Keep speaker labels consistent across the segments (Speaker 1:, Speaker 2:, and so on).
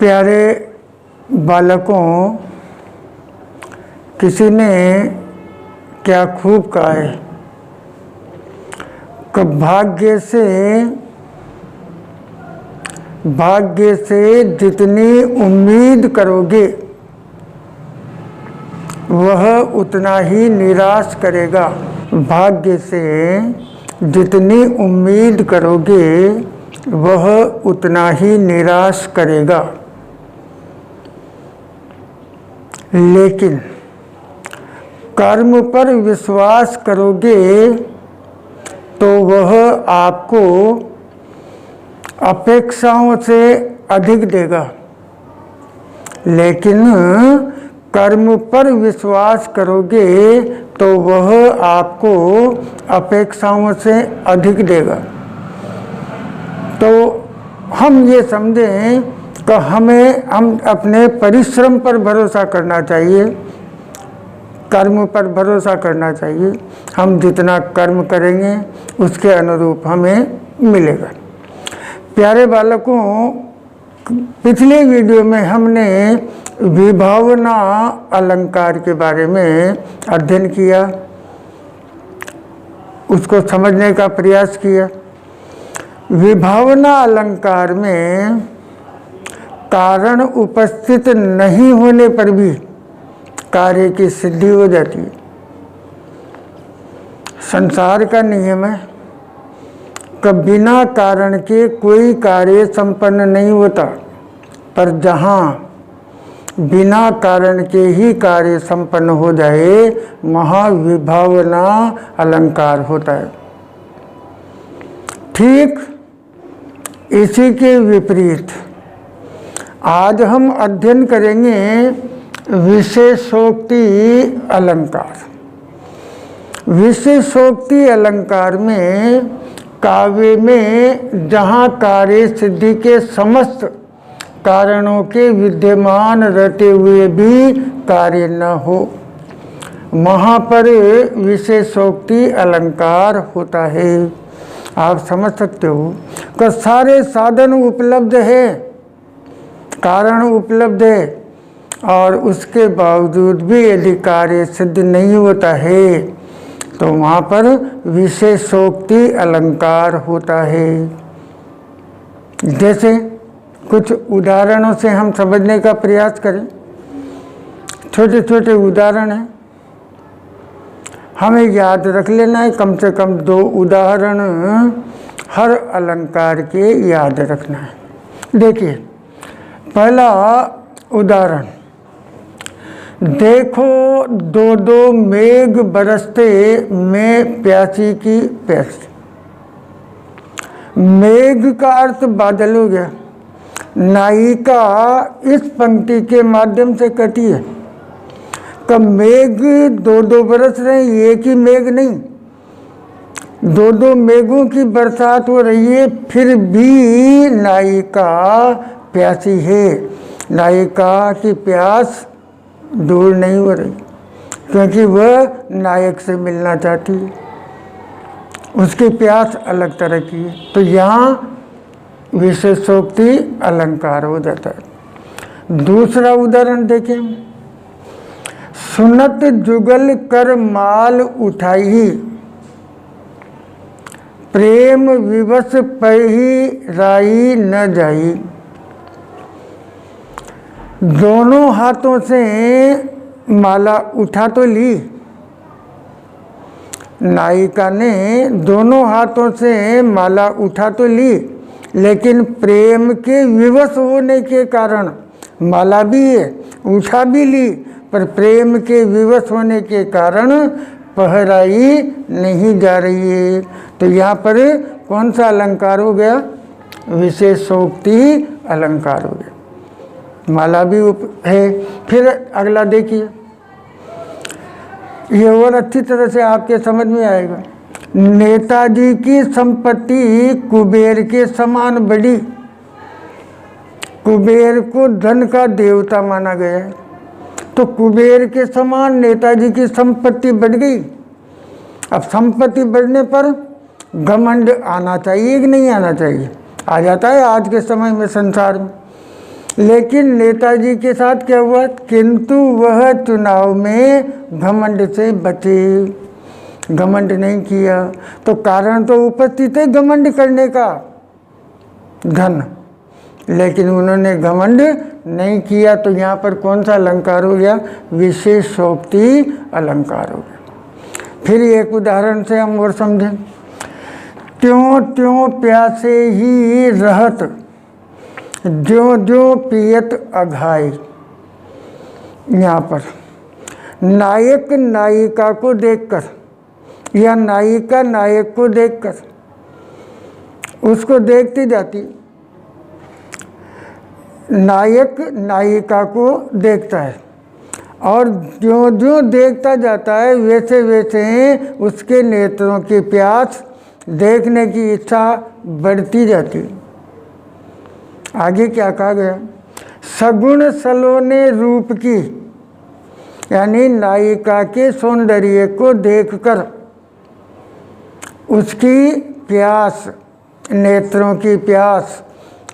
Speaker 1: प्यारे बालकों, किसी ने क्या खूब कहा है कि भाग्य से जितनी उम्मीद करोगे वह उतना ही निराश करेगा। भाग्य से जितनी उम्मीद करोगे वह उतना ही निराश करेगा, लेकिन कर्म पर विश्वास करोगे तो वह आपको अपेक्षाओं से अधिक देगा। लेकिन कर्म पर विश्वास करोगे तो वह आपको अपेक्षाओं से अधिक देगा। तो हम ये समझें कि हम अपने परिश्रम पर भरोसा करना चाहिए, कर्म पर भरोसा करना चाहिए। हम जितना कर्म करेंगे उसके अनुरूप हमें मिलेगा। प्यारे बालकों, पिछले वीडियो में हमने विभावना अलंकार के बारे में अध्ययन किया, उसको समझने का प्रयास किया। विभावना अलंकार में कारण उपस्थित नहीं होने पर भी कार्य की सिद्धि हो जाती है। संसार का नियम है कि बिना कारण के कोई कार्य संपन्न नहीं होता, पर जहाँ बिना कारण के ही कार्य संपन्न हो जाए वहाँ विभावना अलंकार होता है। ठीक इसी के विपरीत आज हम अध्ययन करेंगे विशेषोक्ति अलंकार। विशेषोक्ति अलंकार में काव्य में जहाँ कार्य सिद्धि के समस्त कारणों के विद्यमान रहते हुए भी कार्य न हो, वहाँ पर विशेषोक्ति अलंकार होता है। आप समझ सकते हो कि सारे साधन उपलब्ध है, कारण उपलब्ध है, और उसके बावजूद भी यदि कार्य सिद्ध नहीं होता है तो वहाँ पर विशेषोक्ति अलंकार होता है। जैसे कुछ उदाहरणों से हम समझने का प्रयास करें। छोटे छोटे उदाहरण हैं, हमें याद रख लेना है। कम से कम 2 उदाहरण हर अलंकार के याद रखना है। देखिए, पहला उदाहरण, देखो 2 मेघ बरसते मैं प्यासी की प्यासी। मेघ का अर्थ बादल हो गया। नायिका इस पंक्ति के माध्यम से कहती है कि मेघ 2 बरस रहे, एक ही मेघ नहीं, 2 मेघों की बरसात हो रही है, फिर भी नायिका प्यासी है। नायिका की प्यास दूर नहीं हो रही, क्योंकि वह नायक से मिलना चाहती है। उसकी प्यास अलग तरह की है। तो यहाँ विशेषोक्ति अलंकार हो जाता है। दूसरा उदाहरण देखें, सुनत जुगल कर माल उठाई, प्रेम विवश पही राई न जाई। दोनों हाथों से माला उठा तो ली, नायिका ने दोनों हाथों से माला उठा तो ली, लेकिन प्रेम के विवश होने के कारण माला भी है, उठा भी ली, पर प्रेम के विवश होने के कारण पहराई नहीं जा रही है। तो यहाँ पर कौन सा अलंकार हो गया? विशेषोक्ति अलंकार हो गया। माला भी है। फिर अगला देखिए, ये और अच्छी तरह से आपके समझ में आएगा। नेताजी की संपत्ति कुबेर के समान बढ़ी। कुबेर को धन का देवता माना गया है, तो कुबेर के समान नेताजी की संपत्ति बढ़ गई। अब संपत्ति बढ़ने पर घमंड आना चाहिए कि नहीं आना चाहिए? आ जाता है आज के समय में संसार में। लेकिन नेताजी के साथ क्या हुआ, किंतु वह चुनाव में घमंड से बचे, घमंड नहीं किया। तो कारण तो उपस्थित है घमंड करने का, धन, लेकिन उन्होंने घमंड नहीं किया। तो यहाँ पर कौन सा अलंकार हो गया, विशेषोक्ति अलंकार हो गया। फिर एक उदाहरण से हम और समझें, त्यों त्यों प्यासे ही रहत, ज्यों ज्यों पियत अघाई। यहाँ पर नायक नायिका को देखकर या नायिका नायक को देखकर उसको देखती जाती, नायक नायिका को देखता है और जो जो देखता जाता है वैसे वैसे उसके नेत्रों की प्यास, देखने की इच्छा बढ़ती जाती है। आगे क्या कहा गया, सगुण सलोने रूप की, यानी नायिका के सौंदर्य को देखकर उसकी प्यास, नेत्रों की प्यास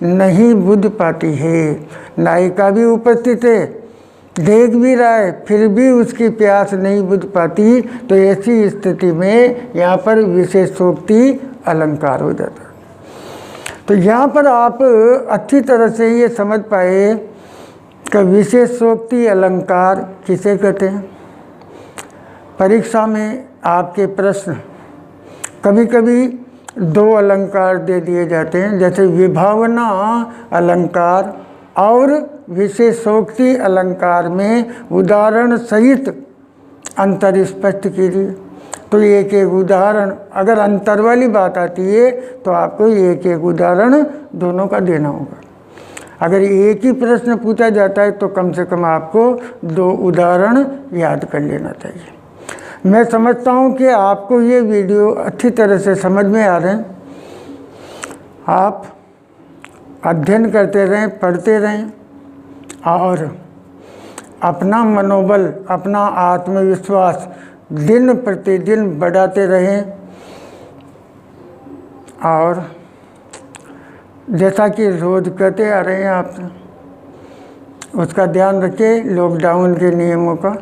Speaker 1: नहीं बुझ पाती है। नायिका भी उपस्थित है, देख भी रहा है, फिर भी उसकी प्यास नहीं बुझ पाती। तो ऐसी स्थिति में यहाँ पर विशेषोक्ति अलंकार हो जाता है। तो यहाँ पर आप अच्छी तरह से ये समझ पाए कि विशेषोक्ति अलंकार किसे कहते हैं। परीक्षा में आपके प्रश्न कभी कभी दो अलंकार दे दिए जाते हैं, जैसे विभावना अलंकार और विशेषोक्ति अलंकार में उदाहरण सहित अंतर स्पष्ट कीजिए। तो एक एक उदाहरण, अगर अंतर वाली बात आती है तो आपको एक एक उदाहरण दोनों का देना होगा। अगर एक ही प्रश्न पूछा जाता है तो कम से कम आपको दो उदाहरण याद कर लेना चाहिए। मैं समझता हूँ कि आपको ये वीडियो अच्छी तरह से समझ में आ रहे हैं। आप अध्ययन करते रहें, पढ़ते रहें और अपना मनोबल, अपना आत्मविश्वास दिन प्रतिदिन बढ़ाते रहें। और जैसा कि रोज़ कहते आ रहे हैं आप, उसका ध्यान रखें, लॉकडाउन के नियमों का,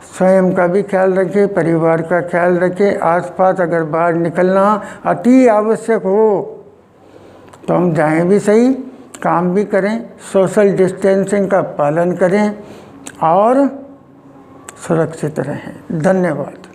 Speaker 1: स्वयं का भी ख्याल रखें, परिवार का ख्याल रखें। आसपास अगर बाहर निकलना अति आवश्यक हो तो हम जाएं भी सही, काम भी करें, सोशल डिस्टेंसिंग का पालन करें और सुरक्षित रहें। धन्यवाद।